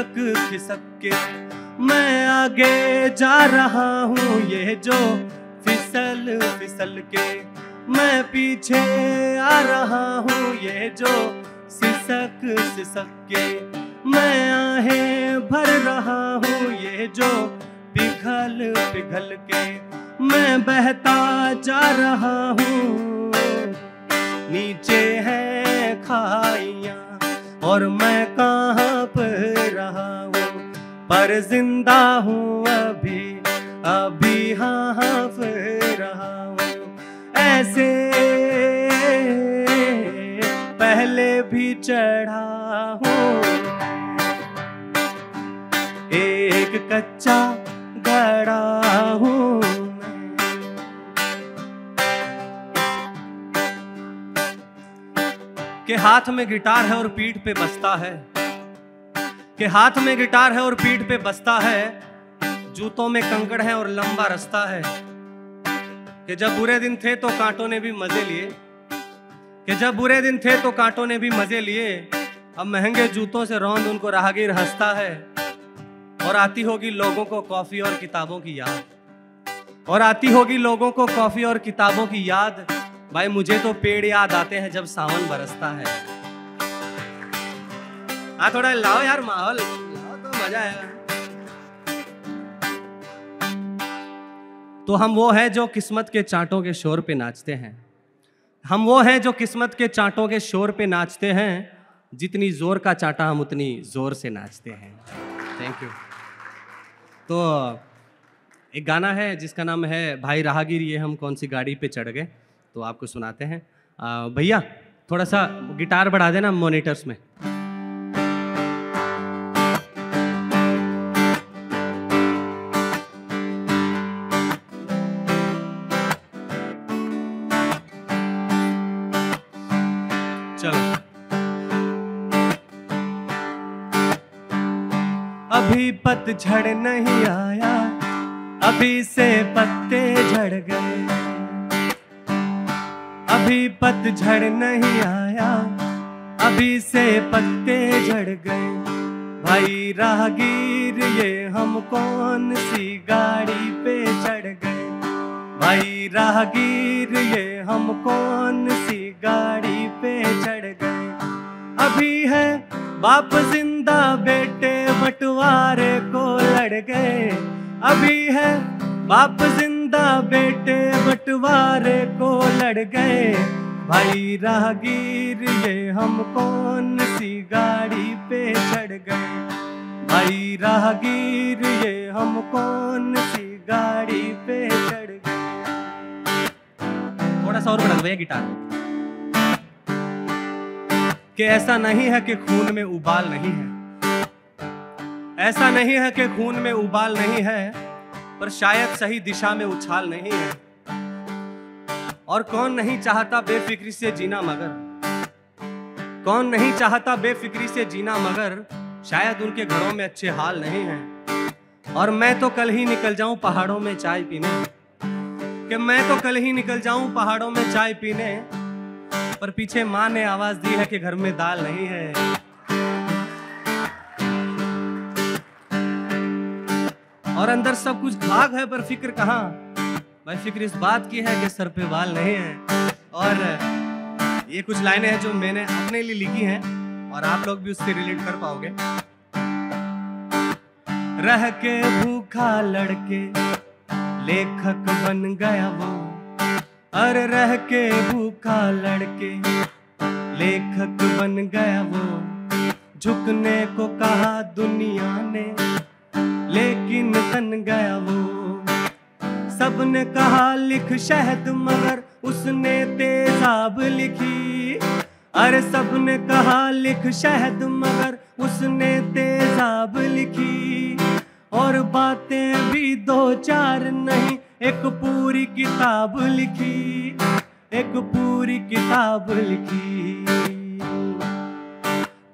खिसक खिसक के मैं आगे जा रहा हूँ, ये जो फिसल फिसल के मैं पीछे आ रहा हूँ, ये जो सिसक सिसक के मैं आहें भर रहा हूँ, ये जो पिघल पिघल के मैं बहता जा रहा हूँ। नीचे है खाइयाँ और मैं कांप रहा हूँ, पर जिंदा हूँ अभी अभी हाँफ रहा हूँ। ऐसे पहले भी चढ़ा हूँ, एक कच्चा गड़ा हूँ के हाथ में गिटार है और पीठ पे बजता है, के हाथ में गिटार है और पीठ पे बजता है, जूतों में कंकड़ है और लंबा रास्ता है। कि जब बुरे दिन थे तो कांटों ने भी मजे लिए, कि जब बुरे दिन थे तो कांटों ने भी मजे लिए, अब महंगे जूतों से रौंद उनको राहगीर हंसता है। और आती होगी लोगों को कॉफी और किताबों की याद, और आती होगी लोगों को कॉफी और किताबों की याद। भाई मुझे तो पेड़ याद आते हैं जब सावन बरसता है। हाँ थोड़ा लाओ यार, माहौल लाओ तो मजा आएगा। तो हम वो हैं जो किस्मत के चांटों के शोर पे नाचते हैं, हम वो हैं जो किस्मत के चांटों के शोर पे नाचते हैं, जितनी जोर का चांटा हम उतनी जोर से नाचते हैं। Thank you. तो एक गाना है जिसका नाम है भाई राहगीर ये हम कौन सी गाड़ी पे चढ़ गए, तो आपको सुनाते हैं। भैया थोड़ा सा गिटार बढ़ा देना मॉनिटर्स में। चलो। अभी पतझड़ नहीं आया, अभी से पत्ते झड़ गए, अभी पतझड़ नहीं आया, अभी से पत्ते झड़ गए। भाई राहगीर ये हम कौन सी गाड़ी पे चढ़ गए, भाई राहगीर ये हम कौन सी गाड़ी पे चढ़ गए। अभी है बाप जिंदा बेटे बंटवारे को लड़ गए, अभी है बाप जिंदा बेटे बंटवारे को लड़ गए। भाई राहगीर ये हम कौन सी गाड़ी पे चढ़ गए, भाई राहगीर ये हम कौन सी गाड़ी पे चढ़ गए। थोड़ा सा और बढ़ा दो भैया गिटार। कि ऐसा नहीं है कि खून में उबाल नहीं है, ऐसा नहीं है कि खून में उबाल नहीं है, पर शायद सही दिशा में उछाल नहीं है। और कौन नहीं चाहता बेफिक्री से जीना, मगर कौन नहीं चाहता बेफिक्री से जीना, मगर शायद उनके घरों में अच्छे हाल नहीं हैं। और मैं तो कल ही निकल जाऊं पहाड़ों में चाय पीने, कि मैं तो कल ही निकल जाऊं पहाड़ों में चाय पीने, पर पीछे माँ ने आवाज दी है कि घर में दाल नहीं है। और अंदर सब कुछ खाक है पर फिक्र कहाँ, भाई फिक्र इस बात की है कि सर पे बाल नहीं है। और ये कुछ लाइनें हैं जो मैंने अपने लिए लिखी हैं और आप लोग भी उससे रिलेट कर पाओगे। रह के भूखा लड़के लेखक बन गया वो, अरे रह के भूखा लड़के लेखक बन गया वो। झुकने को कहा दुनिया ने लेकिन तन गया वो। सबने कहा लिख शहद मगर उसने तेजाब लिखी, अरे सबने कहा लिख शहद मगर उसने तेजाब लिखी। और बातें भी दो चार नहीं एक पूरी किताब लिखी, एक पूरी किताब लिखी।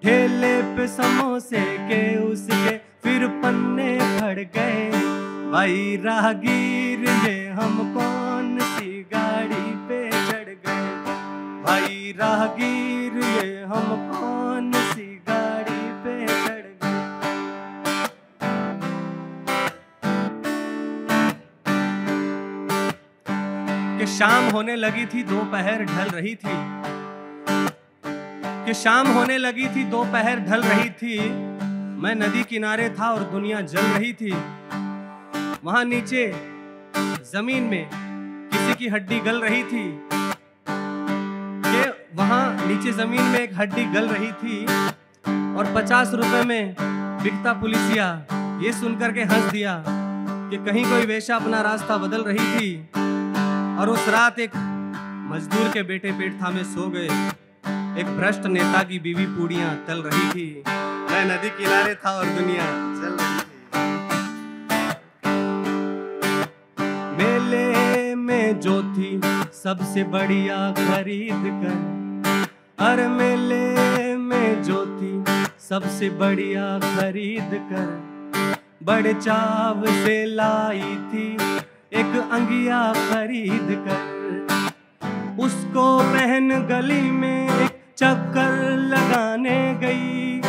ठेले पे समोसे के उसके फिर पन्ने फड़ गए। भाई राहगीर ये हम कौन सी गाड़ी पे चढ़ गए, भाई राहगीर ये हम कौन सी गाड़ी पे चढ़ गए। कि शाम होने लगी थी, दोपहर ढल रही थी, कि शाम होने लगी थी, दोपहर ढल रही थी। मैं नदी किनारे था और दुनिया जल रही थी। वहां नीचे जमीन में किसी की हड्डी गल रही थी, कि वहां नीचे जमीन में एक हड्डी गल रही थी और 50 रुपए में बिकता पुलिसिया ये सुनकर के हंस दिया कि कहीं कोई वेश्या अपना रास्ता बदल रही थी। और उस रात एक मजदूर के बेटे पेट थामे सो गए, एक भ्रष्ट नेता की बीवी पूड़ियां तल रही थी। मैं नदी किनारे था और दुनिया चल रही थी। मेले में जो थी सबसे बढ़िया खरीद कर, अरे मेले में जो थी सबसे बढ़िया खरीद कर, बड़े चाव से लाई थी एक अंगिया खरीद कर। उसको पहन गली में एक चक्कर लगाने गई,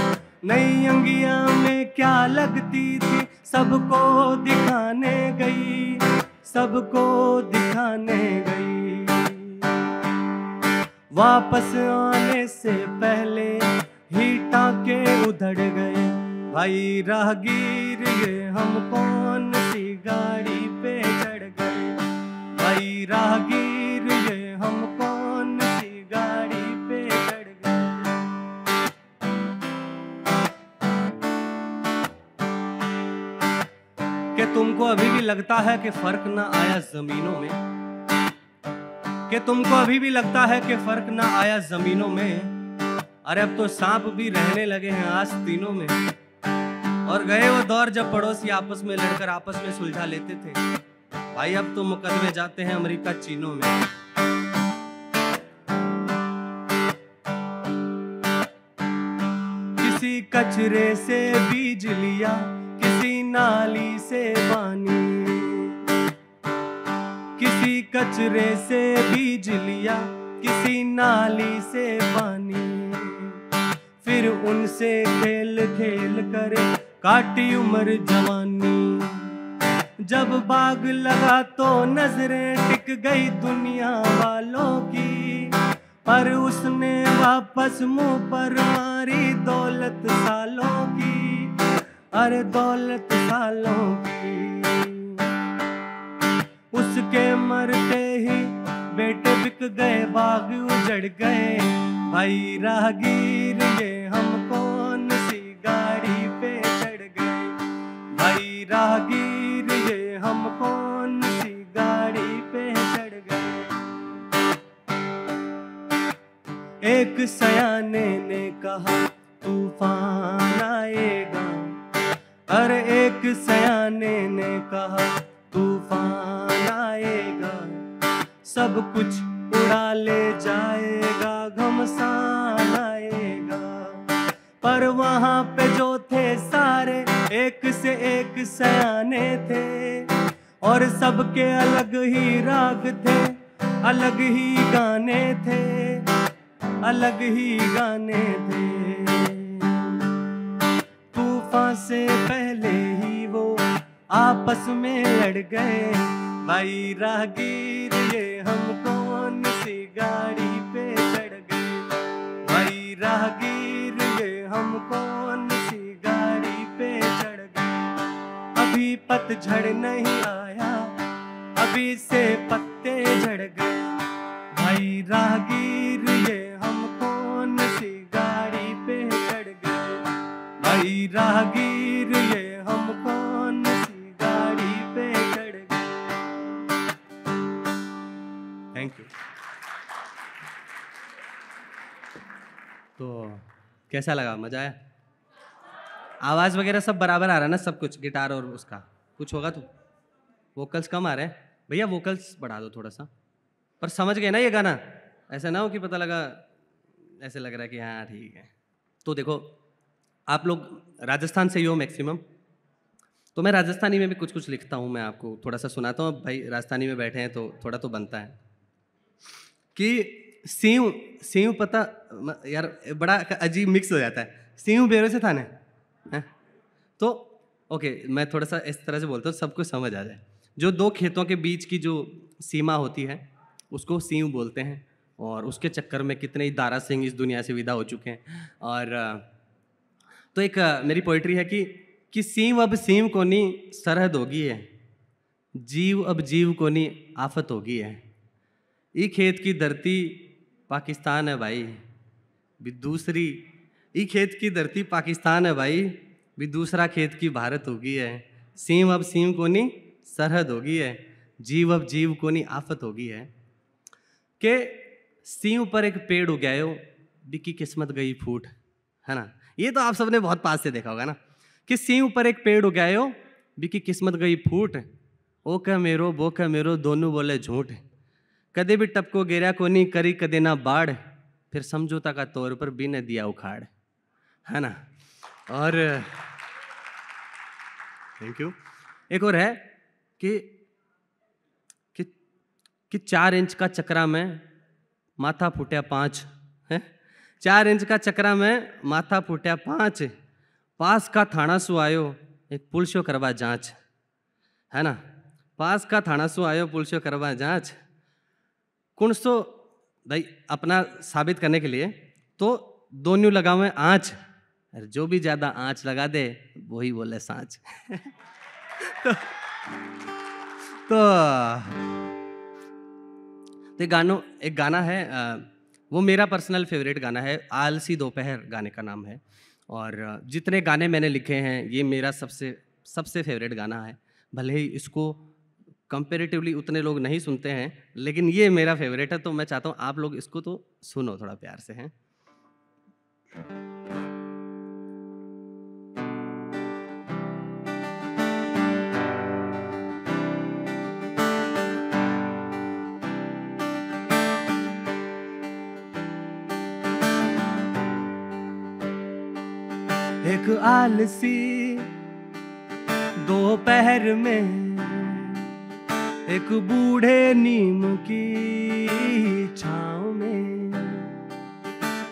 नई अंगिया में क्या लगती थी सबको दिखाने गई, सबको दिखाने गई। वापस आने से पहले ही टाके उधड़ गए, भाई राहगीर ये हम कौन सी गाड़ी पे चढ़ गए, भाई राहगीर ये हम कौन सी गाड़ी पे चढ़ गए। कि तुमको अभी भी लगता है कि फर्क ना आया जमीनों में, कि तुमको अभी भी लगता है कि फर्क ना आया जमीनों में। अरे अब तो सांप भी रहने लगे हैं आस्तीनों में। और गए वो दौर जब पड़ोसी आपस में लड़कर आपस में सुलझा लेते थे, भाई अब तो मुकदमे जाते हैं अमेरिका चीनों में। किसी कचरे से बीज लिया, किसी नाली से पानी, किसी कचरे से बीज लिया, किसी नाली से पानी। फिर उनसे खेल खेल कर काटी उम्र जवानी। जब बाग लगा तो नजरें टिक गई दुनिया वालों की, पर उसने वापस मुंह पर मारी दौलत सालों की, अरे दौलत सालों की। उसके मरते ही बेटे बिक गए, बाग उजड़ गए, भाई राहगीर ये हम कौन सी गाड़ी पे चढ़ गए, भाई राहगीर ये हम कौन सी गाड़ी पे चढ़ गए। एक सयाने ने कहा तूफान आएगा, अरे एक सयाने ने कहा तूफान आएगा, सब कुछ उड़ा ले जाएगा, घमसान आएगा। पर वहां पे जो थे सारे एक से एक सयाने थे, और सबके अलग ही राग थे, अलग ही गाने थे, अलग ही गाने थे। तूफान से पहले ही वो आपस में लड़ गए, भाई राहगीर ये हम कौन सी गाड़ी पे चढ़ गए, भाई राहगीर ये हम कौन सी गाड़ी पे चढ़ गए। अभी पतझड़ नहीं आया, अभी से पत्ते झड़ गए, भाई राहगीर ये हम कौन सी गाड़ी पे चढ़ गए, भाई राहगीर ये हम कौन सी गाड़ी पे चढ़ गए। Thank you. तो कैसा लगा, मजा आया? आवाज़ वगैरह सब बराबर आ रहा है ना, सब कुछ गिटार और उसका कुछ होगा तो वोकल्स कम आ रहे हैं भैया, वोकल्स बढ़ा दो थोड़ा सा। पर समझ गए ना ये गाना, ऐसा ना हो कि पता लगा ऐसे लग रहा है कि हाँ ठीक है। तो देखो आप लोग राजस्थान से ही हो मैक्सिमम, तो मैं राजस्थानी में भी कुछ कुछ लिखता हूँ, मैं आपको थोड़ा सा सुनाता हूँ। भाई राजस्थानी में बैठे हैं तो थोड़ा तो बनता है कि सीव सीव पता यार, बड़ा अजीब मिक्स हो जाता है। सीव बेरो से थाने है तो ओके, मैं थोड़ा सा इस तरह से बोलता हूँ सबको समझ आ जाए। जो दो खेतों के बीच की जो सीमा होती है उसको सींव बोलते हैं, और उसके चक्कर में कितने ही दारा सिंह इस दुनिया से विदा हो चुके हैं। और तो एक मेरी पोइट्री है कि सींव अब सींव कोनी सरहद होगी है, जीव अब जीव कोनी आफत होगी है। ई खेत की धरती पाकिस्तान है भाई, भी दूसरी ई खेत की धरती पाकिस्तान है भाई, भी दूसरा खेत की भारत होगी है। सींव अब सींव कोनी सरहद होगी है, जीव अब जीव कोनी आफत होगी है। के सींव पर एक पेड़ उगायो, बिकी किस्मत गई फूट, है ना। ये तो आप सबने बहुत पास से देखा होगा ना, कि सींव पर एक पेड़ उगायो, बिकी किस्मत गई फूट, ओ कह मेरो बो कह मेरो दोनों बोले झूठ, कदे भी टपको गिरा कोनी करी कदे ना बाढ़, फिर समझौता का तौर पर भी ने दिया उखाड़, है ना। और थैंक यू। एक और है कि 4 इंच का चक्रा में माथा फूटा 5 है, 4 इंच का चक्रा में माथा फूटा 5, पास का थाना सु आयो एक पुलिसो करवा जांच, है ना। पास का थाना सु आयो पुलिसो करवा जांच, कौन सो भाई अपना साबित करने के लिए तो दोनों लगावे आँच, जो भी ज्यादा आँच लगा दे वही बोले सांच। तो एक गाना है, वो मेरा पर्सनल फेवरेट गाना है, आलसी दोपहर गाने का नाम है। और जितने गाने मैंने लिखे हैं ये मेरा सबसे फेवरेट गाना है। भले ही इसको कंपेरेटिवली उतने लोग नहीं सुनते हैं, लेकिन ये मेरा फेवरेट है, तो मैं चाहता हूँ आप लोग इसको तो सुनो थोड़ा प्यार से, हैं। एक आलसी दोपहर में एक बूढ़े नीम की छाँव में,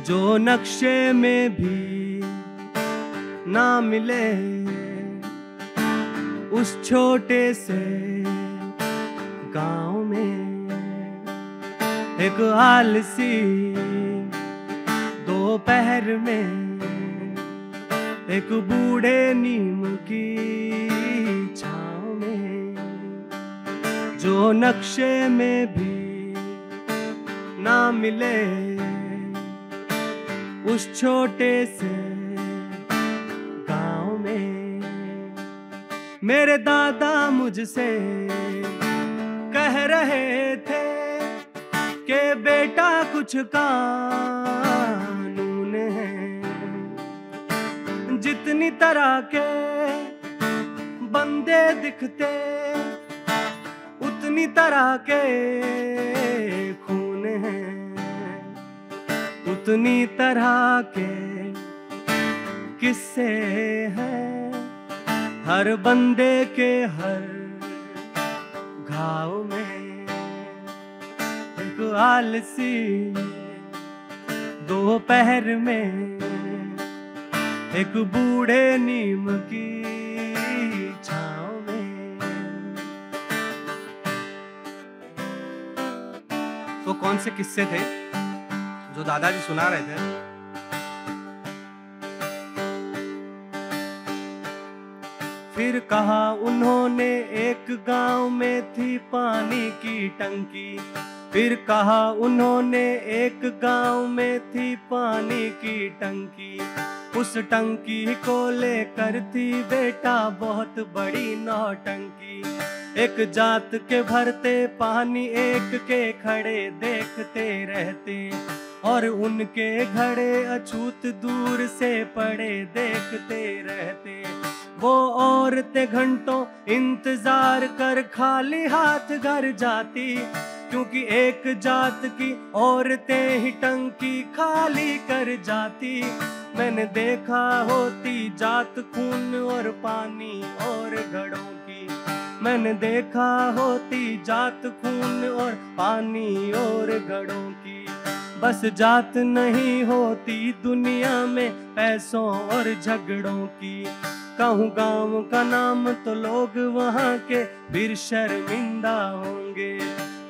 जो नक्शे में भी ना मिले उस छोटे से गांव में। एक आलसी दोपहर में एक बूढ़े नीम की छाँव में, जो नक्शे में भी ना मिले उस छोटे से गांव में। मेरे दादा मुझसे कह रहे थे कि बेटा कुछ कानून है, जितनी तरह के बंदे दिखते उतनी तरह के खून हैं, उतनी तरह के किस्से हैं हर बंदे के हर घाव में। एक आलसी दोपहर में एक बूढ़े नीम की छाँव में। तो कौन से किस्से थे जो दादाजी सुना रहे थे? फिर कहा उन्होंने एक गांव में थी पानी की टंकी, फिर कहा उन्होंने एक गांव में थी पानी की टंकी, उस टंकी को लेकर थी बेटा बहुत बड़ी नौटंकी। एक जात के भरते पानी एक के खड़े देखते रहते, और उनके घड़े अछूत दूर से पड़े देखते रहते। वो औरतें घंटों इंतजार कर खाली हाथ घर जाती, क्योंकि एक जात की औरतें ही टंकी खाली कर जाती। मैंने देखा होती जात खून और पानी और घड़ों की, मैंने देखा होती जात खून और पानी और घड़ों की। बस जात नहीं होती दुनिया में पैसों और झगड़ों की। कहूँ गांव का नाम तो लोग वहाँ के फिर शर्मिंदा होंगे,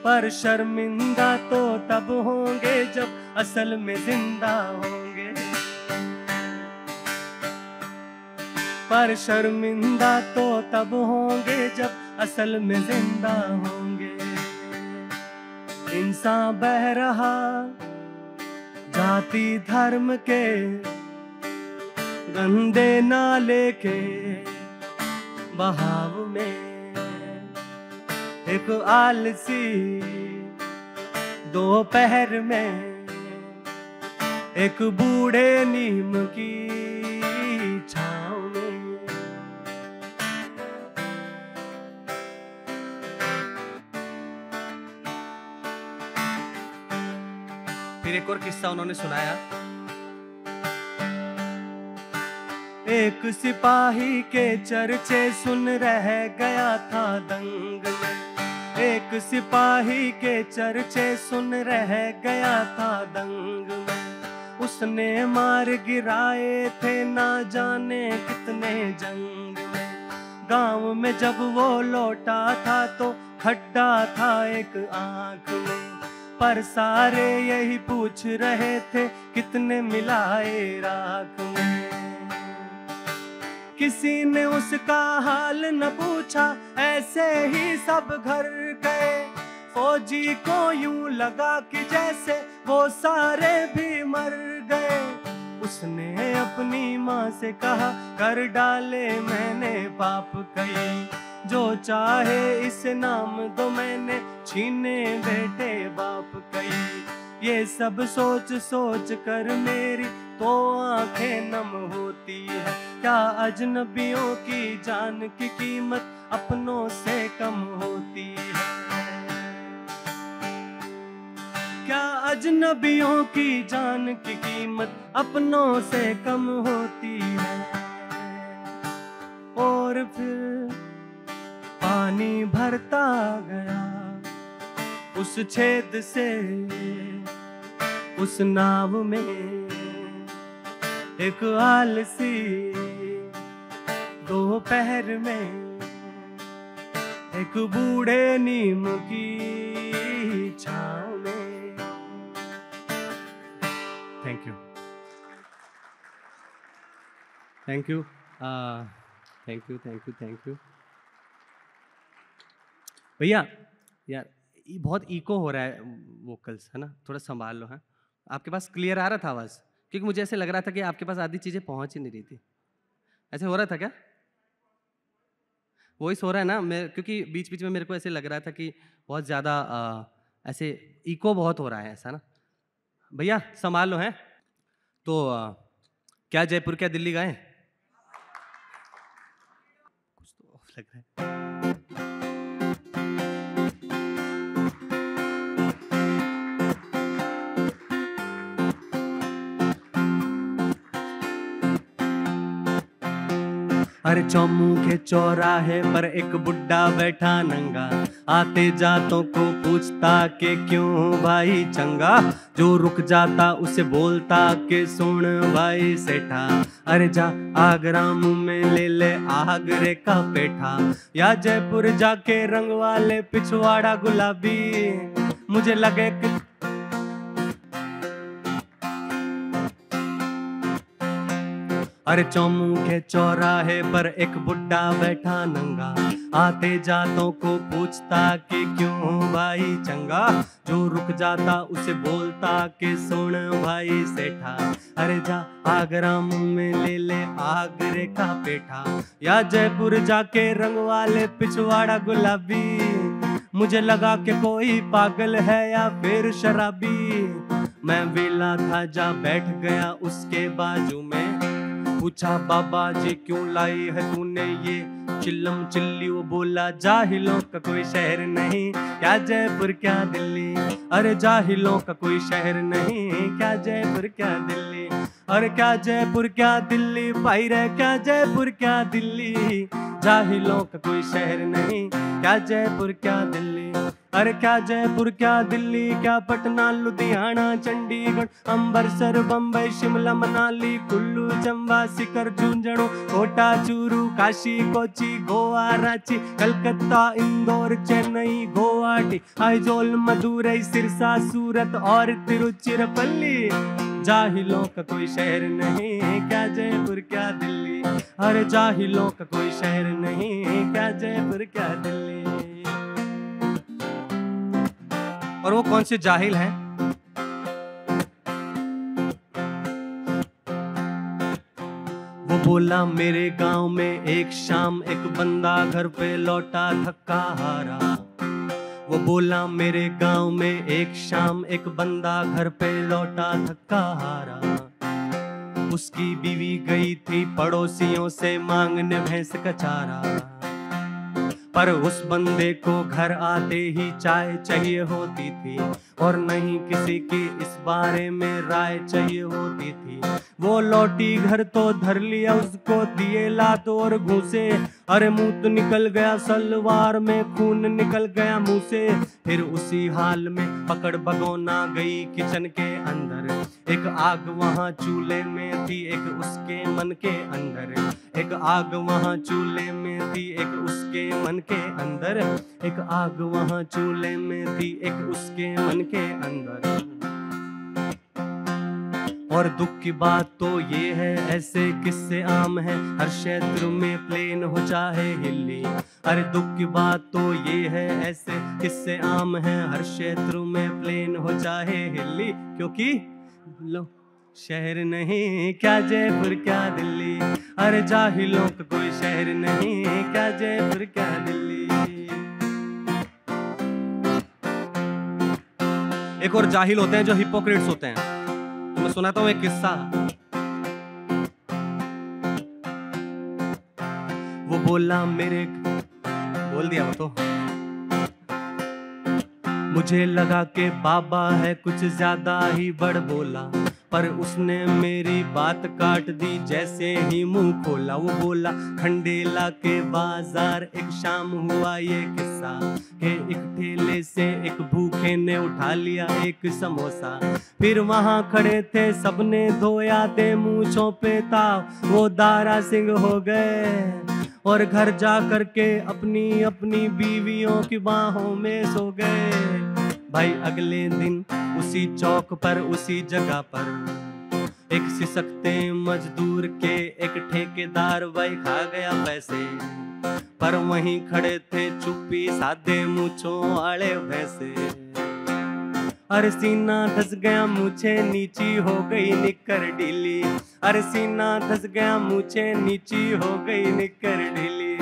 पर शर्मिंदा तो तब होंगे जब असल में जिंदा होंगे। पर शर्मिंदा तो तब होंगे जब असल में जिंदा होंगे। इंसान बह रहा जाति धर्म के गंदे नाले के बहाव में, एक आलसी दोपहर में, एक बूढ़े नीम की छाँव में। फिर एक और किस्सा उन्होंने सुनाया। एक सिपाही के चर्चे सुन रह गया था दंग में। एक सिपाही के चर्चे सुन रह गया था दंग में। उसने मार गिराए थे ना जाने कितने जंग में। गांव में जब वो लौटा था तो खड्डा था एक आंख में। पर सारे यही पूछ रहे थे कितने मिलाए राख में। किसी ने उसका हाल न पूछा, ऐसे ही सब घर गए। फौजी को यूं लगा कि जैसे वो सारे भी मर गए। उसने अपनी माँ से कहा, कर डाले मैंने पाप कई। जो चाहे इसे नाम दो, मैंने छीने बेटे बाप कई। ये सब सोच सोच कर मेरी तो आंखें नम होती है। क्या अजनबियों की जान की कीमत अपनों से कम होती है? क्या अजनबियों की जान की कीमत अपनों से कम होती है? और फिर पानी भरता गया उस छेद से, उस नाव में एक आलसी दोपहर में, एक बूढ़े नीम की छाँव में। Thank you, thank you, thank you, thank you, thank you. भैया यार ये बहुत इको हो रहा है वोकल्स, है ना, थोड़ा संभाल लो। है आपके पास क्लियर आ रहा था आवाज़? क्योंकि मुझे ऐसे लग रहा था कि आपके पास आधी चीज़ें पहुंच ही नहीं रही थी। ऐसे हो रहा था क्या? वॉइस हो रहा है ना? मैं क्योंकि बीच बीच में मेरे को ऐसे लग रहा था कि बहुत ज़्यादा ऐसे इको बहुत हो रहा है, ऐसा ना। भैया संभाल लो। हैं तो क्या जयपुर क्या दिल्ली गए? कुछ तो ऑफ लग रहा है। हर चौमू के चौराहे पर एक बुड्ढा बैठा नंगा। आते जातों को पूछता कि क्यों भाई चंगा। जो रुक जाता उसे बोलता कि सुन भाई सेठा। अरे जा आगरा मुँह में ले ले आगरे का पेठा। या जयपुर जाके रंग वाले पिछवाड़ा गुलाबी। मुझे लगे कि अरे चौमू के चौराहे पर एक बुड्ढा बैठा नंगा। आते जातों को पूछता कि क्यों भाई चंगा। जो रुक जाता उसे बोलता कि सुन भाई सेठा। अरे जा आगरा मुँह में ले ले आगरे का पेठा। या जयपुर जाके रंग वाले पिछवाड़ा गुलाबी। मुझे लगा कि कोई पागल है या फिर शराबी। मैं वेला था जा बैठ गया उसके बाजू में। पूछा बाबा जी क्यों लाई है तूने ये चिल्लम चिल्ली। वो बोला जाहिलों का कोई शहर नहीं, क्या जयपुर क्या दिल्ली। अरे जाहिलों का कोई शहर नहीं, क्या जयपुर क्या दिल्ली। अरे क्या जयपुर क्या दिल्ली भाई रे, क्या जयपुर क्या दिल्ली। जाहिलों का कोई शहर नहीं, क्या जयपुर क्या दिल्ली। अरे क्या जयपुर, क्या दिल्ली, क्या पटना, लुधियाना, चंडीगढ़, अमृतसर, बम्बई, शिमला, मनाली, कुल्लू, चंबा, सीकर, झुंझुनू, कोटा, चूरू, काशी, कोची, गोवा, रांची, कलकत्ता, इंदौर, चेन्नई, गुवाहाटी, आइजोल, मदुरई, सिरसा, सूरत और तिरुचिरापल्ली। जाहिलों का कोई शहर नहीं, क्या जयपुर, क्या दिल्ली। अरे जाहिलों का कोई शहर नहीं, क्या जयपुर, क्या दिल्ली। और वो कौन से जाहिल हैं? वो बोला मेरे गांव में एक शाम एक बंदा घर पे लौटा थका हारा। वो बोला मेरे गांव में एक शाम एक बंदा घर पे लौटा थका हारा। उसकी बीवी गई थी पड़ोसियों से मांगने भैंस का चारा, पर उस बंदे को घर आते ही चाय चाहिए होती थी और नहीं किसी की इस बारे में राय चाहिए होती थी। वो लौटी घर तो धर लिया उसको दिए लात और घूसे। अरे मुंह तो निकल गया सलवार में खून निकल गया मुंह से। फिर उसी हाल में पकड़ भगोना गई किचन के अंदर। एक आग वहां चूल्हे में थी एक उसके मन के अंदर। एक आग वहां चूल्हे में थी एक उसके मन के अंदर। एक आग वहां चूल्हे में थी एक उसके मन के अंदर। और दुख की बात तो ये है ऐसे किस्से आम है हर क्षेत्र में प्लेन हो चाहे हिल्ली। अरे दुख की बात तो ये है ऐसे किस्से आम है हर क्षेत्र में प्लेन हो चाहे हिल्ली। क्योंकि लो शहर नहीं क्या जयपुर क्या दिल्ली। अरे जाहिलों का कोई शहर नहीं क्या जयपुर क्या दिल्ली। एक और जाहिल होते हैं जो हिपोक्रेट्स होते हैं। तो मैं सुनाता हूं एक किस्सा। वो बोला मेरे बोल दिया वो तो। मुझे लगा के बाबा है कुछ ज्यादा ही बड़ बोला, पर उसने मेरी बात काट दी जैसे ही मुंह खोला। वो बोला खंडेला के बाजार एक शाम हुआ ये किस्सा कि एक ठेले से एक भूखे ने उठा लिया एक समोसा। फिर वहां खड़े थे सबने धोया थे मूंछों पे ताव। वो दारा सिंह हो गए और घर जा करके अपनी अपनी बीवियों की बाहों में सो गए। भाई अगले दिन उसी चौक पर उसी जगह पर एक सिसकते मजदूर के एक ठेकेदार भाई खा गया पैसे। पर वहीं खड़े थे चुप्पी साधे मूंछों वाले भैंसे। अरे सीना धस गया मूछे नीची हो गई निकर ढीली। अरे सीना धस गया मूछे नीची हो गई निकर ढीली।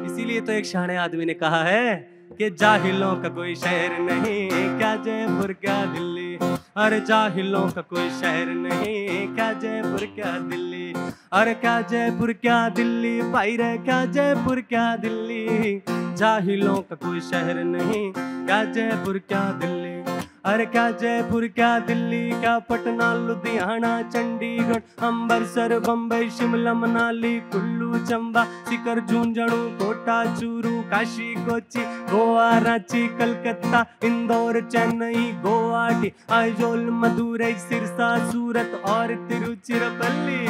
इसीलिए तो एक शाणे आदमी ने कहा है कि जाहिलों का कोई शहर नहीं क्या जयपुर क्या दिल्ली। अरे जाहिलों का कोई शहर नहीं क्या जयपुर क्या दिल्ली। अरे क्या जयपुर क्या दिल्ली भाई रे क्या जयपुर क्या दिल्ली। जाहिलों का कोई शहर नहीं क्या जयपुर क्या दिल्ली। अरे क्या जयपुर क्या दिल्ली क्या पटना लुधियाना चंडीगढ़ अमृतसर बम्बई शिमला मनाली कुल्लू चंबा सीकर झुंझुनू कोटा चूरू काशी कोची गोवा रांची कलकत्ता इंदौर चेन्नई गुवाहाटी आइजोल मदुरई सिरसा सूरत और तिरुचिरापल्ली।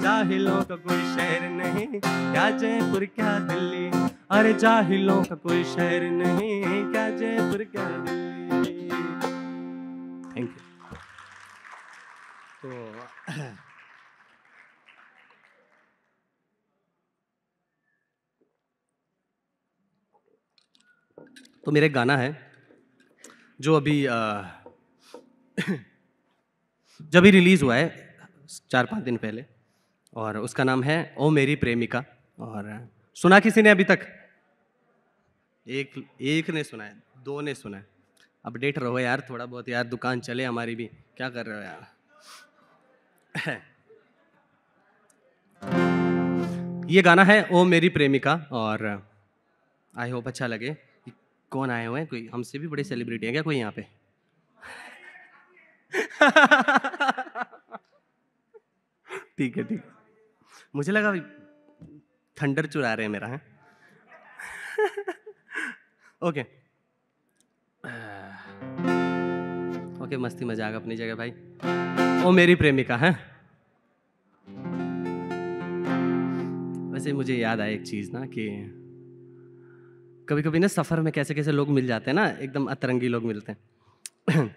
जाहिलों का कोई शहर नहीं क्या जयपुर क्या दिल्ली। अरे जाहिलों का कोई शहर नहीं क्या जयपुर क्या दिल्ली। Thank you. तो मेरा एक गाना है जो अभी जब ही रिलीज हुआ है 4-5 दिन पहले और उसका नाम है ओ मेरी प्रेमिका। और सुना किसी ने अभी तक? एक ने सुना है, 2 ने सुना है। अपडेट रहो यार थोड़ा बहुत यार, दुकान चले हमारी भी। क्या कर रहे हो यार? ये गाना है ओ मेरी प्रेमिका और आई होप अच्छा लगे। कौन आए हुए हैं? कोई हमसे भी बड़े सेलिब्रिटी है क्या कोई यहाँ पे? ठीक है ठीक है। मुझे लगा थंडर चुरा रहे हैं मेरा है। ओके ओके, मस्ती मजाक अपनी जगह भाई। ओ मेरी प्रेमिका है। वैसे मुझे याद आया एक चीज़ ना कि कभी कभी ना सफ़र में कैसे कैसे लोग मिल जाते हैं ना, एकदम अतरंगी लोग मिलते हैं।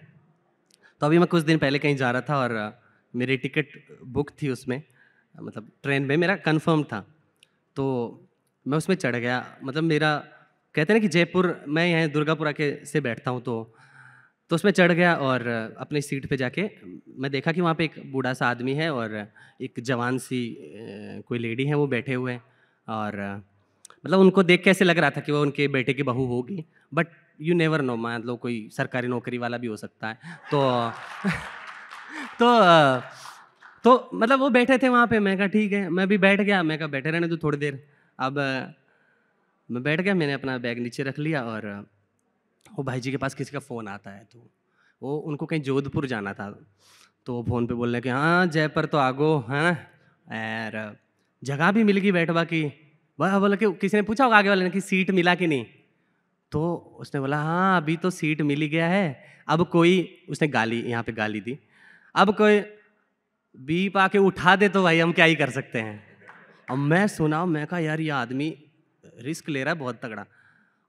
तो अभी मैं कुछ दिन पहले कहीं जा रहा था और मेरी टिकट बुक थी उसमें, मतलब ट्रेन में मेरा कंफर्म था। तो मैं उसमें चढ़ गया, मतलब मेरा कहते हैं ना कि जयपुर, मैं यहाँ दुर्गापुरा के से बैठता हूँ, तो उसमें चढ़ गया और अपनी सीट पे जाके मैं देखा कि वहाँ पे एक बूढ़ा सा आदमी है और एक जवान सी कोई लेडी है, वो बैठे हुए हैं। और मतलब उनको देख के ऐसे लग रहा था कि वो उनके बेटे की बहू होगी, बट यू नेवर नो, मान लो कोई सरकारी नौकरी वाला भी हो सकता है। तो तो तो मतलब वो बैठे थे वहाँ पे, मैं कहा ठीक है, मैं भी बैठ गया, मैं कहा बैठे रहने दो थोड़ी देर। अब मैं बैठ गया, मैंने अपना बैग नीचे रख लिया और वो भाई जी के पास किसी का फ़ोन आता है, तो वो उनको कहीं जोधपुर जाना था। तो वो फ़ोन पे बोल रहे कि हाँ जयपुर तो आगो है ना, और जगह भी मिल गई बैठवा की। वह बोला कि किसी ने पूछा होगा आगे वाले ने कि सीट मिला कि नहीं, तो उसने बोला हाँ अभी तो सीट मिल ही गया है। अब कोई, उसने गाली, यहाँ पे गाली दी, अब कोई बीप आके उठा दे तो भाई हम क्या ही कर सकते हैं। अब मैं सुना, मैं कहा यार ये आदमी रिस्क ले रहा है बहुत तगड़ा।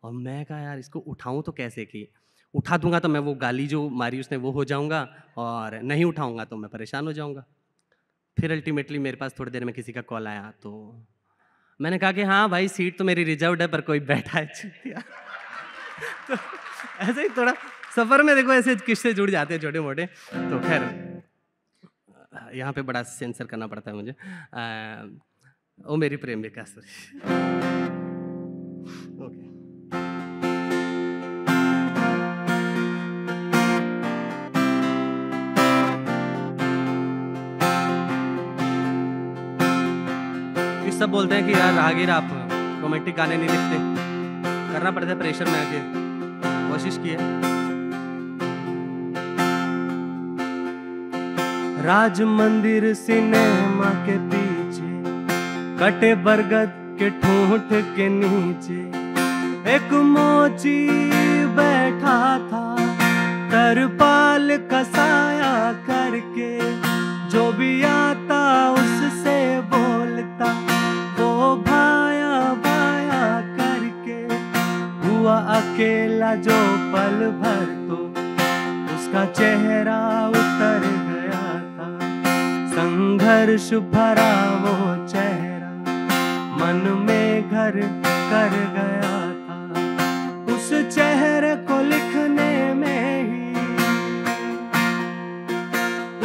और मैं कहा यार इसको उठाऊं तो कैसे, कि उठा दूंगा तो मैं वो गाली जो मारी उसने वो हो जाऊंगा, और नहीं उठाऊंगा तो मैं परेशान हो जाऊंगा। फिर अल्टीमेटली मेरे पास थोड़ी देर में किसी का कॉल आया, तो मैंने कहा कि हाँ भाई सीट तो मेरी रिजर्व्ड है पर कोई बैठा है चूतिया। तो ऐसे ही थोड़ा सफ़र में देखो ऐसे किस्से जुड़ जाते हैं छोटे मोटे। तो खैर यहाँ पे बड़ा सेंसर करना पड़ता है मुझे। ओ मेरी प्रेमिका, ओके। ये सब बोलते हैं कि यार राहगीर आप रोमांटिक गाने नहीं लिखते, करना पड़ता है प्रेशर में आके, कोशिश की है। राज मंदिर सिनेमा के पीछे, कटे बरगद के ठूंठ के नीचे, एक मोची बैठा था तरपाल का साया करके। जो भी आता उससे बोलता वो भाया भाया करके। हुआ अकेला जो पल भर तो उसका चेहरा उतर गया था। संघर्ष भरा वो चेहरा मन में घर कर गया था। उस चेहरे को लिखने में ही,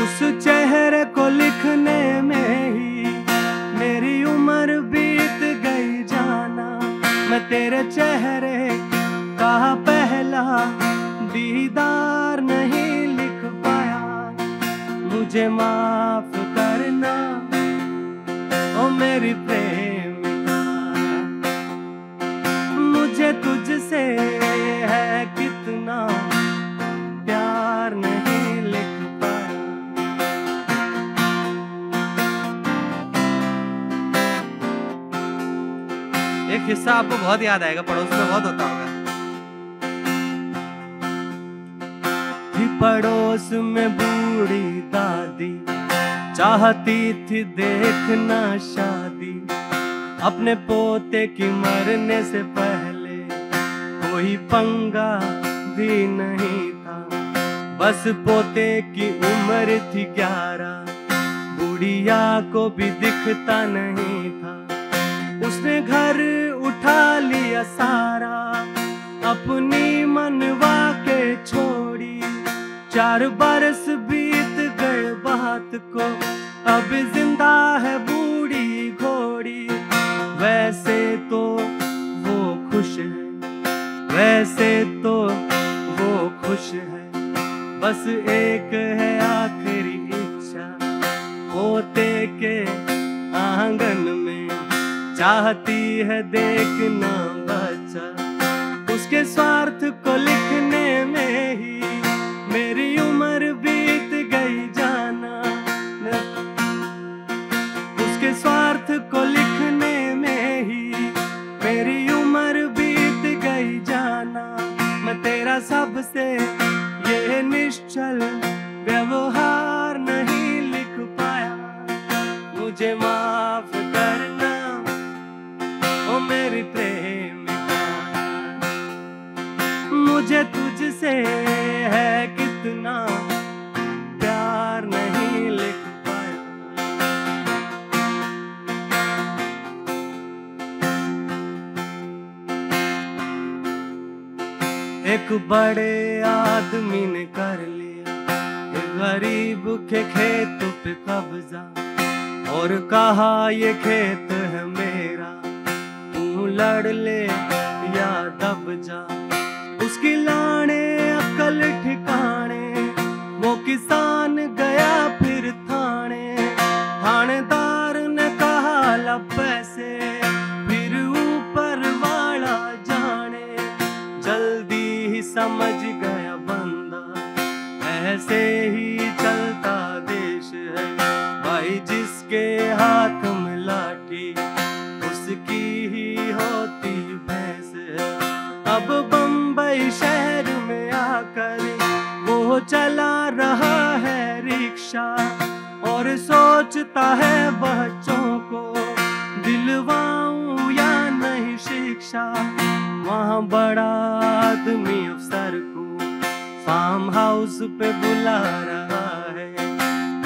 उस चेहरे को लिखने में ही मेरी उम्र बीत गई जाना। मैं तेरे चेहरे का पहला दीदार नहीं लिख पाया, मुझे माफ करना ओ मेरी प्रेमिका। मुझे तुझसे है कितना प्यार नहीं लिख पाया। एक हिस्सा आपको बहुत याद आएगा, पड़ोस में बहुत होता होगा। थी पड़ोस में बूढ़ी दादी, चाहती थी देखना शादी। अपने पोते की मरने से पहले कोई पंगा भी नहीं था। बस पोते की उम्र थी 11, बुढ़िया को भी दिखता नहीं था। उसने घर उठा लिया सारा, अपनी मनवा के छोड़ी। 4 बरस बीत गए बात को, अब जिंदा है बूढ़ी घोड़ी। वैसे तो वो खुश है, वैसे तो वो खुश है। बस एक है आखिरी इच्छा, पोते के आंगन में चाहती है देखना बच्चा। उसके स्वार्थ को लिखने में ही मेरी उम्र बीत गई जाना। उसके स्वार्थ को लिखने में ही मेरी उम्र बीत गई जाना। निश्चल व्यवहार नहीं लिख पाया, मुझे माफ करना ओ मेरी प्रेमिका। मुझे तुझसे है कितना प्यार नहीं लिख पाया। एक बड़े आदमी ने कर लिया एक गरीब के खेत पे कब्जा, और कहा ये खेत है मेरा, तू लड़ ले या दब जा। उसकी लाने अकल ठिकाने, वो किसान गया फिर थाने। थानेदार ने कहा ला पैसे, फिर ऊपर वाला जाने। जल्दी ही समझ गया बंदा, ऐसे ही चलता देश है भाई। जिसके हाथ में लाठी उसकी ही होती भैंस है। अब बम्बई शहर में आकर वो चला रहा है रिक्शा, और सोचता है बच्चों को दिलवाऊं या नहीं शिक्षा। वहाँ बड़ा आदमी अफसर को फार्म हाउस पे बुला रहा है,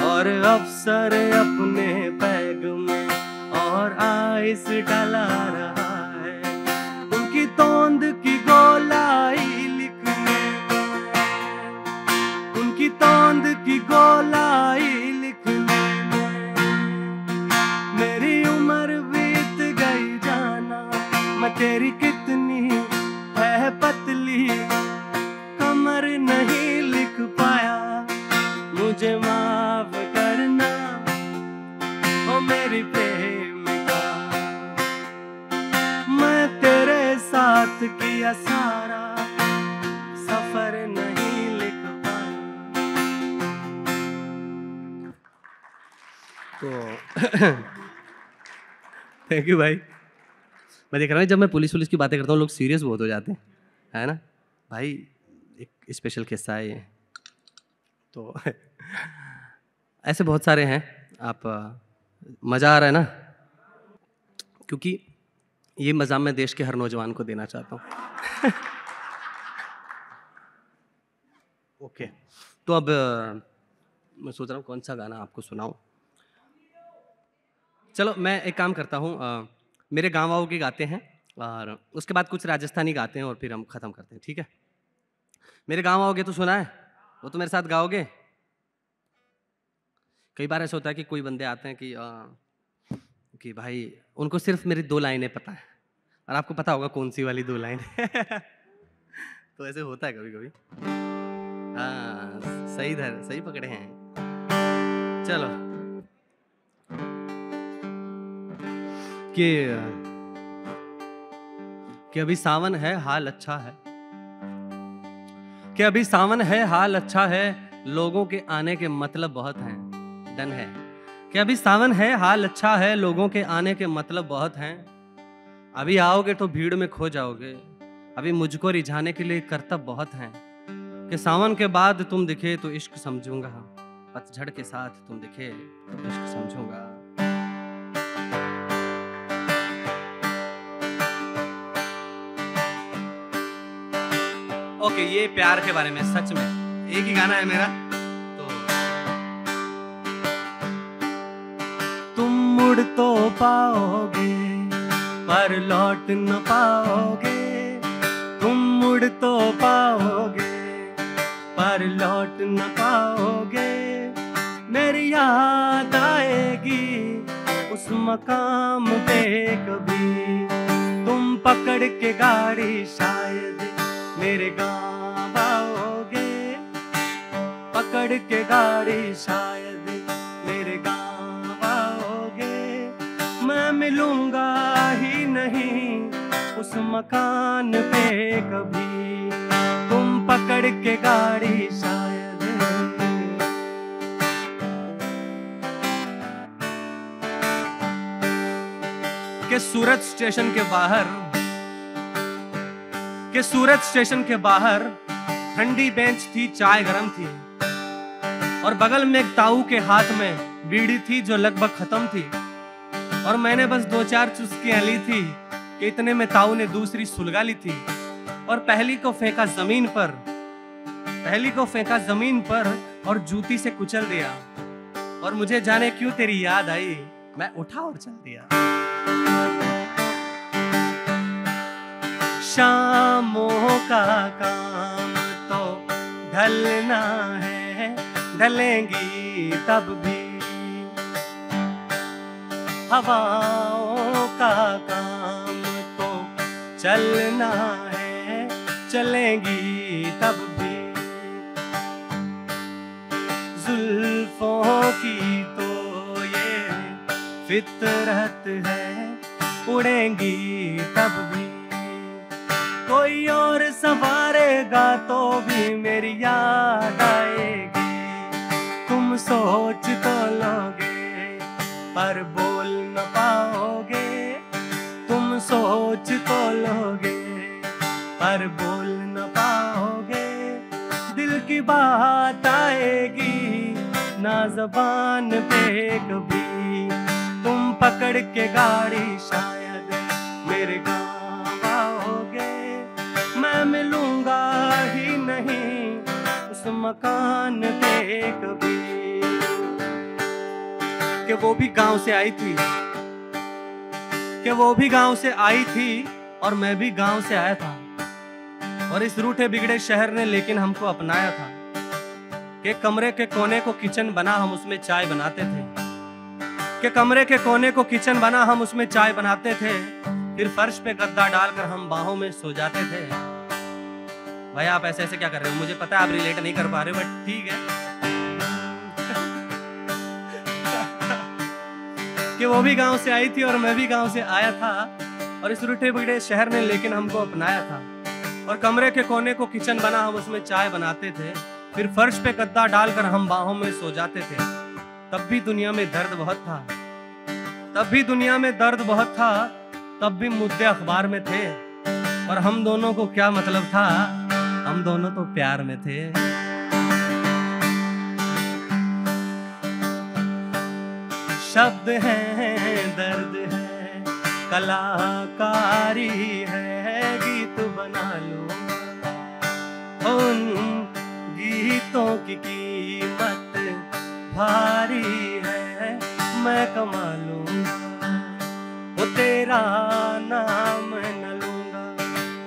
और अफसर अपने बैग में और आइस डाला रहा है। उनकी तोंद की गोलाई लिखने में, उनकी तोंद की गोलाई लिखने में मेरी उम्र बीत गई जाना। मैं तेरी कितनी है पतली कमर नहीं लिख पाया, मुझे माफ करना ओ मेरी प्रेमिका। मैं तेरे साथ किया सारा सफर नहीं लिख पाया। तो थैंक यू भाई। मैं देख रहा हूँ जब मैं पुलिस की बातें करता हूँ लोग सीरियस बहुत हो जाते हैं, है ना भाई। एक स्पेशल किस्सा है ये। तो ऐसे बहुत सारे हैं। आप मज़ा आ रहा है ना, क्योंकि ये मज़ा मैं देश के हर नौजवान को देना चाहता हूँ। ओके, तो अब मैं सोच रहा हूँ कौन सा गाना आपको सुनाऊँ। चलो मैं एक काम करता हूँ, मेरे गाँव वालों के गाते हैं और उसके बाद कुछ राजस्थानी गाते हैं और फिर हम ख़त्म करते हैं, ठीक है। मेरे गाँव आओगे तो सुना है, वो तो मेरे साथ गाओगे। कई बार ऐसा होता है कि कोई बंदे आते हैं कि भाई उनको सिर्फ मेरी 2 लाइनें पता है, और आपको पता होगा कौन सी वाली 2 लाइन है। तो ऐसे होता है कभी कभी। हाँ सही पकड़े हैं। चलो कि अभी सावन है हाल अच्छा है, कि अभी सावन है हाल अच्छा है, लोगों के आने के मतलब बहुत हैं। डन है कि अभी सावन है हाल अच्छा है, लोगों के आने के मतलब बहुत हैं। अभी आओगे तो भीड़ में खो जाओगे, अभी मुझको रिझाने के लिए करतब बहुत हैं। कि सावन के बाद तुम दिखे तो इश्क समझूंगा, पतझड़ के साथ तुम दिखे तो इश्क समझूंगा। ओके, ये प्यार के बारे में सच में एक ही गाना है मेरा। तो तुम मुड़ तो पाओगे पर लौट न पाओगे, तुम मुड़ तो पाओगे पर लौट न पाओगे। मेरी याद आएगी उस मकाम पे कभी, तुम पकड़ के गाड़ी शायद मेरे गाँव आओगे। पकड़ के गाड़ी शायद मेरे गाँव आओगे। मैं मिलूंगा ही नहीं उस मकान पे कभी, तुम पकड़ के गाड़ी शायद। के सूरत स्टेशन के बाहर, के सूरत स्टेशन के बाहर ठंडी बेंच थी, चाय गरम थी, और बगल में एक ताऊ के हाथ में बीड़ी थी जो लगभग खत्म थी। और मैंने बस 2-4 चुस्कियां ली थी कि इतने में ताऊ ने दूसरी सुलगा ली थी और पहली को फेंका जमीन पर और जूती से कुचल दिया। और मुझे जाने क्यों तेरी याद आई, मैं उठा और चल दिया। शामों का काम तो ढलना है, ढलेंगी तब भी। हवाओं का काम तो चलना है, चलेंगी तब भी। जुल्फों की तो ये फितरत है, उड़ेंगी तब भी। कोई और संवारेगा तो भी मेरी याद आएगी। तुम सोच तो लोगे पर बोल न पाओगे, तुम सोच तो लोगे पर बोल न पाओगे। दिल की बात आएगी ना ज़बान पे कभी। तुम पकड़ के गाड़ी शायद मेरे गाँव आओगे। मैं मिलूंगा ही नहीं उस मकान पे कभी। कि वो भी गांव से आई थी, कि वो भी गांव से आई थी और मैं भी गांव से आया था। और इस रूठे बिगड़े शहर ने लेकिन हमको अपनाया था। कि कमरे के कोने को किचन बना, हम उसमें चाय बनाते थे। कि कमरे के कोने को किचन बना, हम उसमें चाय बनाते थे। फिर फर्श पे गद्दा डालकर हम बाहों में सो जाते थे। भाई आप ऐसे ऐसे क्या कर रहे हो? मुझे पता है आप रिलेट नहीं कर पा रहे हो, बट ठीक है। कि वो भी गांव से आई थी और मैं भी गांव से आया था। और इस रूठे बिगड़े शहर ने लेकिन हमको अपनाया था। और कमरे के कोने को किचन बना, हम उसमें चाय बनाते थे। फिर फर्श पे गद्दा डालकर हम बाहों में सो जाते थे। तब भी दुनिया में दर्द बहुत था, तब भी दुनिया में दर्द बहुत था, तब भी मुद्दे अखबार में थे। और हम दोनों को क्या मतलब था, हम दोनों तो प्यार में थे। शब्द हैं, दर्द है, कलाकारी है, गीत बना लो। उन गीतों की कीमत भारी है, मैं कमा लूंगा। वो तेरा नाम न लूंगा,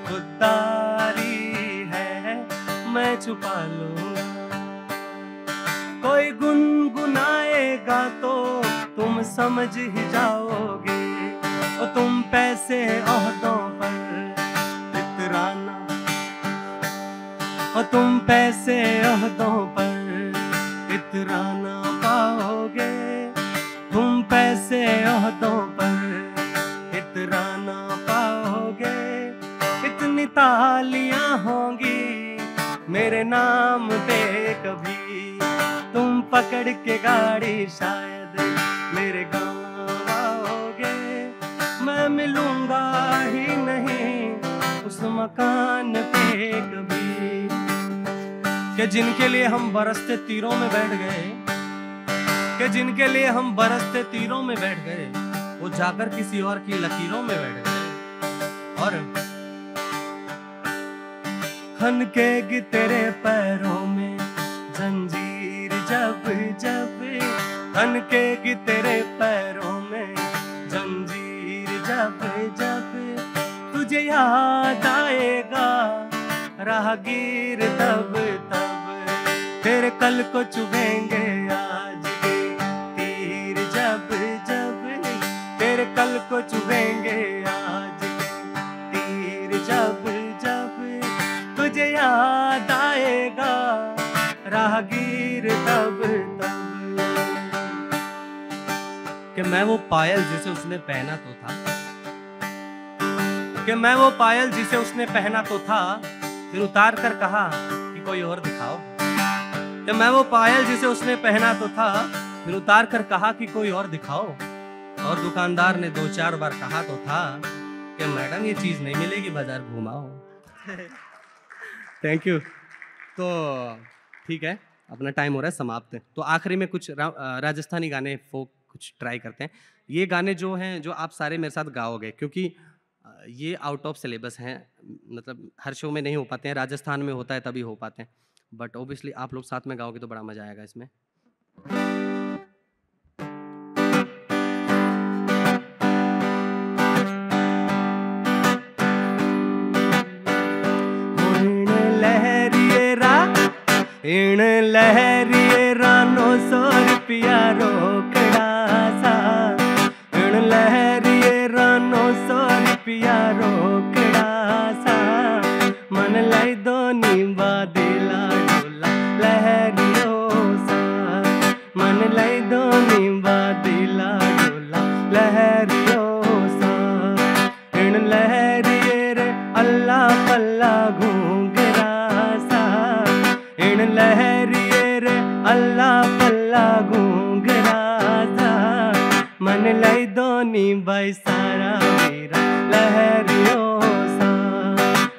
खुददारी है, मैं छुपा लूंगा। कोई गुनगुनाएगा तो तुम समझ ही जाओगे। और तुम पैसे ओहदों पर इतराना, और तुम पैसे ओहदों पर इतराना पाओगे। तुम पैसे ओहदों पर इतराना पाओगे। इतनी तालियां होंगी मेरे नाम पे कभी। तुम पकड़ के गाड़ी शायद मेरे गाँव आओगे। मैं मिलूंगा ही नहीं उस मकान पे कभी। कि जिनके लिए हम बरसते तीरों में बैठ गए, कि जिनके लिए हम बरसते तीरों में बैठ गए, वो जाकर किसी और की लकीरों में बैठ गए। और खनकेगी तेरे पैरों में जंजीर जब जब, खनकेगी तेरे पैरों में जंजीर जब जब। तुझे याद आएगा राहगीर तब तब। तेरे कल को चुभेंगे आज के तीर जब जब। तेरे कल को चुभेंगे आज के तीर जब जब। तुझे याद आएगा राहगीर तब तब। कि मैं वो पायल जिसे उसने पहना तो था, कि मैं वो पायल जिसे उसने पहना तो था, फिर उतार कर कहा कि कोई और दिखाओ। कि मैं वो पायल जिसे उसने पहना तो था, फिर उतार कर कहा कि कोई और दिखाओ। और दुकानदार ने 2-4 बार कहा तो था कि मैडम ये चीज नहीं मिलेगी, बाजार घुमाओ। Thank you. तो ठीक है, अपना टाइम हो रहा है समाप्त। तो आखिरी में कुछ राजस्थानी गाने फोक कुछ ट्राई करते हैं। ये गाने जो हैं, जो आप सारे मेरे साथ गाओगे, क्योंकि ये आउट ऑफ सिलेबस हैं, मतलब हर शो में नहीं हो पाते हैं, राजस्थान में होता है तभी हो पाते हैं, बट ऑब्वियसली आप लोग साथ में गाओगे तो बड़ा मजा आएगा इसमें। इण लहरिए रानो 100 रुपया रोकड़ा सा, इण लहरिए रानो 100 रुपया रोकड़ा सा, मन लाई दो नींबा दिला डोला लहरियो सा, मन लाई दो नींबा दिला डोला लहरियो सा, इण लहरिए रे अल्लाह पल्ला घूंगरा सा, इण लहरिए रे अल्लाह पल्ला घूंगरा सा, मन लाई दोनी बाई सारा मेरा लहरियो सा,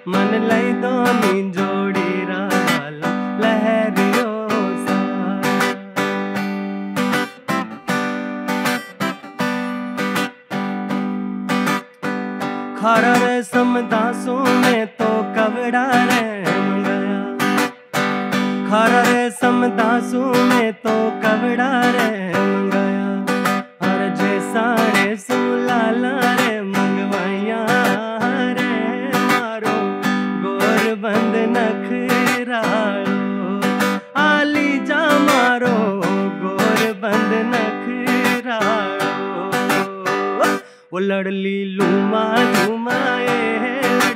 मन लाई दोनी जोड़ी वाला लहरियो सा। खारा रे समदासों में तो कवड़ा रे मंगाया, खारा रे समदासू में तो कवड़ा रे मंगाया, हर जैसा रे सुलाला रे मंगवाया रे, मारो गोर बंद नखरालो आली जा, मारो गोर बंद नखरालो, वो लड़ली लूमा झुमाए,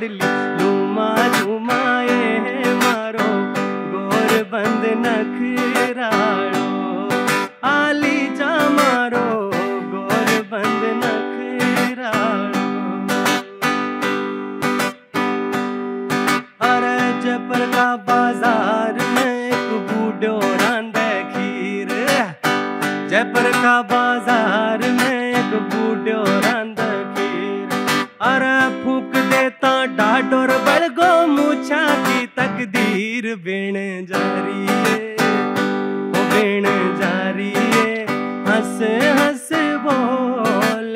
लड़ली लूमा झुमाए, मारो बंद नखरालो आली जा, मारो गोर बंद नखरालो। अरे जयपुर का बाजार में एक बूढ़ो रांधे खीर, जयपुर का बाजार में एक बूढ़ो रांधे खीर, अरे फूक देता डाडोर बड़गो मूछा की तकदीर बेण जारी है, ओ बेण जारी है, हंस हंस बोल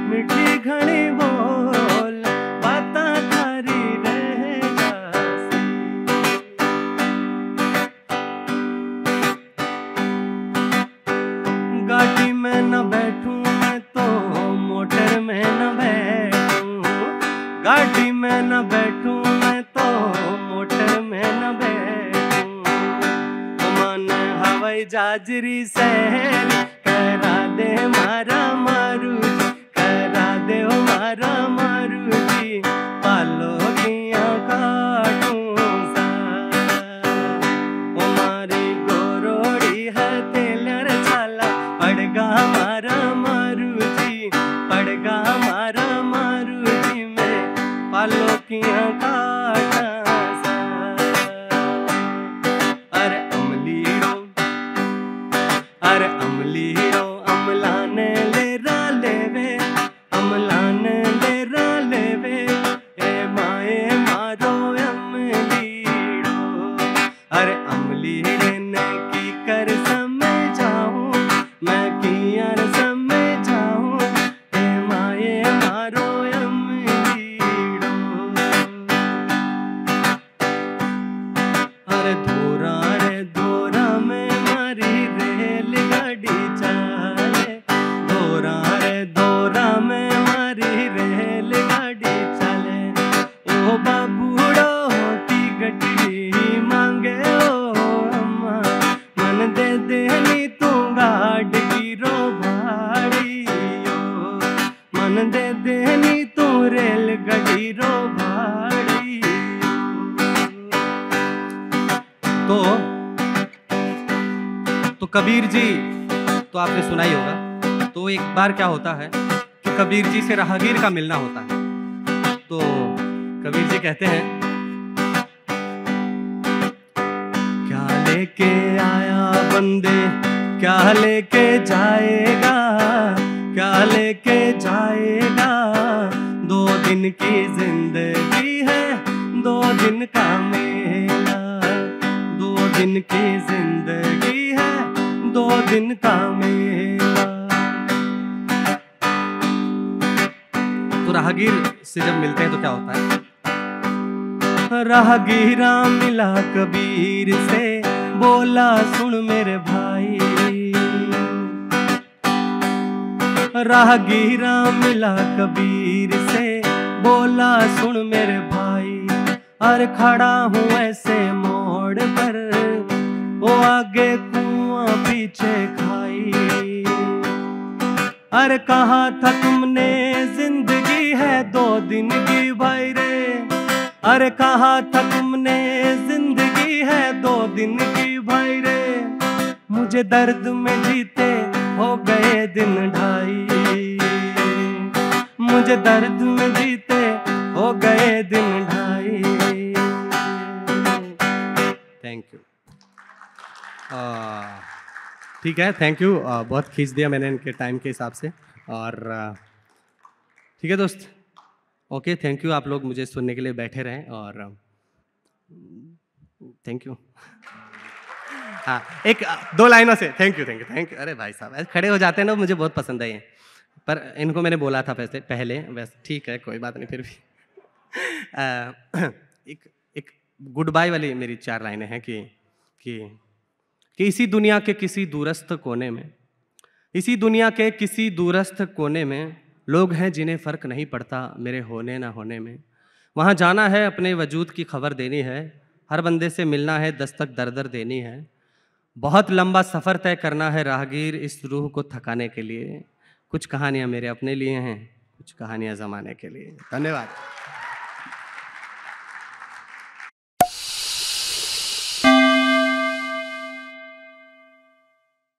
मिठी घड़ी बोल, बाता थारी रह जासी, गाड़ी में न बैठूं मैं तो मोटर में न बैठूं, गाड़ी में न बैठूं मैं तो मोटर में न बैठूं, मन हवाई जाजरी सैर करा दे मारा मारू जी, करा दे ओ मारा मारू जी, पालो किया काटूं सा, ओ मारी गोरोड़ी है तेलर छाला, पड़गा मारा मारू जी, पड़गा मारा मारू जी, मैं पालो किया काटा सा। अरे अमलीड़ो, अरे अमलीड़ो अमलाने ले रा लेवे, अमलाने ले रा लेवे, ए माए मारो अमलीड़ो, अरे अमलीड़े ने की कर समझाऊं, मैं कियार समझाऊं, ए माए मारो अमलीड़ो। अरे धोरा रे धोरा में मारी रेलगाड़ी चाले, धोरा रे धोरा में मारी रेलगाड़ी चाले, ओ बाबूड़ो होती गटी मांगे ओ अम्मा, मन दे देली तू गाड़ की रो भाड़ियो, मन दे देली तू रेलगाड़ी रो भाड़ियो। तो कबीर जी तो आपने सुना ही होगा। तो एक बार क्या होता है कि कबीर जी से राहगीर का मिलना होता है। तो कबीर जी कहते हैं, क्या लेके आया बंदे क्या लेके जाएगा, क्या लेके जाएगा, 2 दिन की जिंदगी है 2 दिन का मेला, दिन की जिंदगी है 2 दिन का मेला। तो राहगीर से जब मिलते हैं तो क्या होता है? राहगीरा मिला कबीर से, बोला सुन मेरे भाई। राहगीरा मिला कबीर से, बोला सुन मेरे भाई। अरे खड़ा हूँ ऐसे मोड़ पर, वो आगे कुआं पीछे खाई। अरे कहा था तुमने जिंदगी है 2 दिन की भाई रे। अरे कहा था तुमने जिंदगी है 2 दिन की भाई रे। मुझे दर्द में जीते हो गए दिन 2.5। मुझे दर्द में जीते हो गए दिन 2.5। Thank you. ठीक है, थैंक यू। बहुत खींच दिया मैंने इनके टाइम के हिसाब से। और ठीक है दोस्त, ओके, थैंक यू। आप लोग मुझे सुनने के लिए बैठे रहें और थैंक यू। हाँ, 1-2 लाइनों से thank you, thank you, thank you. अरे भाई साहब ऐसे खड़े हो जाते हैं ना, मुझे बहुत पसंद आई हैं। पर इनको मैंने बोला था पहले, वैसे ठीक है, कोई बात नहीं। फिर भी एक गुड बाय वाली मेरी 4 लाइनें हैं कि इसी दुनिया के किसी दूरस्थ कोने में, इसी दुनिया के किसी दूरस्थ कोने में लोग हैं जिन्हें फ़र्क नहीं पड़ता मेरे होने ना होने में। वहाँ जाना है, अपने वजूद की खबर देनी है, हर बंदे से मिलना है, दस्तक दर दर देनी है। बहुत लंबा सफ़र तय करना है राहगीर इस रूह को थकाने के लिए। कुछ कहानियाँ मेरे अपने लिए हैं, कुछ कहानियाँ ज़माने के लिए। धन्यवाद।